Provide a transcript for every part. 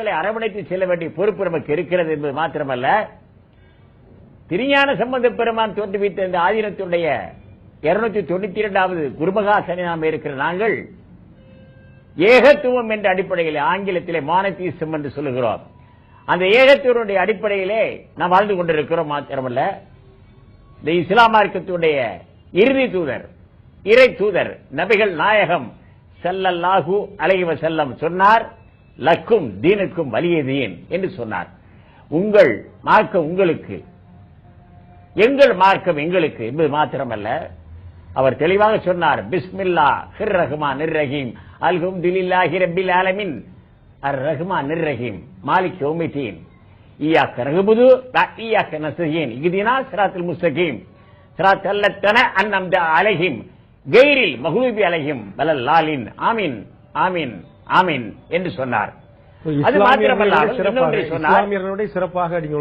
அரவணைத்து செல்ல வேண்டிய பொறுப்பு நமக்கு இருக்கிறது என்பது மாத்திரமல்ல, திருஞான சம்பந்த பெருமான் தோற்றுவித்த இந்த ஆதீனத்துடைய 292வது குருமகாசனை நாம் இருக்கிற நாங்கள் ஏகத்துவம் என்ற அடிப்படையில் ஆங்கிலத்திலே மானோதீசம் என்று சொல்லுகிறோம். அந்த ஏகத்துவனுடைய அடிப்படையிலே நாம் வாழ்ந்து கொண்டிருக்கிறோம். மாத்திரமல்ல, இந்த இஸ்லாம் மார்க்கத்துடைய இறுதி தூதர், இறை தூதர் நபிகள் நாயகம் ஸல்லல்லாஹு அலைஹி வஸல்லம் சொன்னார், லக்கும் தீனுக்கும் வலிய தீன் என்று சொன்னார். உங்கள் மார்க்கம் உங்களுக்கு, எங்கள் மார்க்கம் எங்களுக்கு என்பது மாத்திரமல்ல, அவர் தெளிவாக சொன்னார், பிஸ்மில்லாஹிர் ரஹ்மானிர் ரஹீம் அல்ஹம்துலில்லாஹி ரப்பில் ஆலமீன் அர் ரஹ்மானிர் ரஹீம் மாலிக் யௌமித்தீன் இய்யாக நஅ்புது வ இய்யாக நஸ்தஈன் இஹ்தினா ஸிராத்தல் முஸ்தகீம் ஸிராத்தல் லத்தன அன்அம்த அலைஹிம் கைரில் மக்லூபி அலைஹிம் வலல்லாலின் ஆமீன் ஆமீன் ஆமீன் என்று சொன்னார். அது மாத்திரமல்லாமல் இஸ்லாமியர்களுடைய சிறப்பாக நீங்க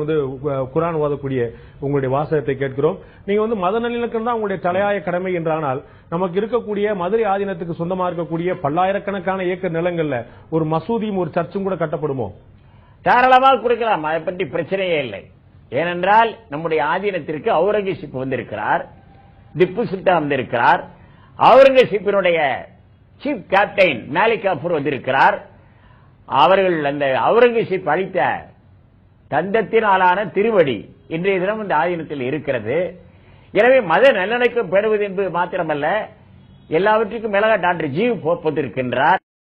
குர்ஆன் ஓதக்கூடிய உங்களுடைய வாசகத்தை கேட்கிறோம். நீங்க மத நல்லிணக்கம் தான் உங்களுடைய தலையாய கடமை என்றானால், நமக்கு இருக்கக்கூடிய மதுரை ஆதீனத்துக்கு சொந்தமா இருக்கக்கூடிய பல்லாயிரக்கணக்கான ஏக்கர் நிலங்கள்ல ஒரு மசூதியும் ஒரு சர்ச்சும் கூட கட்டப்படுமோ? தாராளமாக கொடுக்கலாம், அதை பற்றி பிரச்சனையே இல்லை. ஏனென்றால் நம்முடைய ஆதீனத்திற்கு அவுரங்கசீப் வந்திருக்கிறார், திப்பு சுல்தான் வந்திருக்கிறார், அவுரங்கசீப்பினுடைய சீஃப் கேப்டன் மாலிக் கஃபூர் வந்திருக்கிறார். அவர்கள் அந்த அவுரங்கசீப் அளித்த தந்தத்தினாலான திருவடி இன்றைய தினம் இந்த ஆதீனத்தில் இருக்கிறது. எனவே மத நல்லிணக்கம் பெறுவது என்பது மாத்திரமல்ல, எல்லாவற்றுக்கும் மேலாக டாக்டர் ஜீவ் போப் வந்திருக்கின்றார்.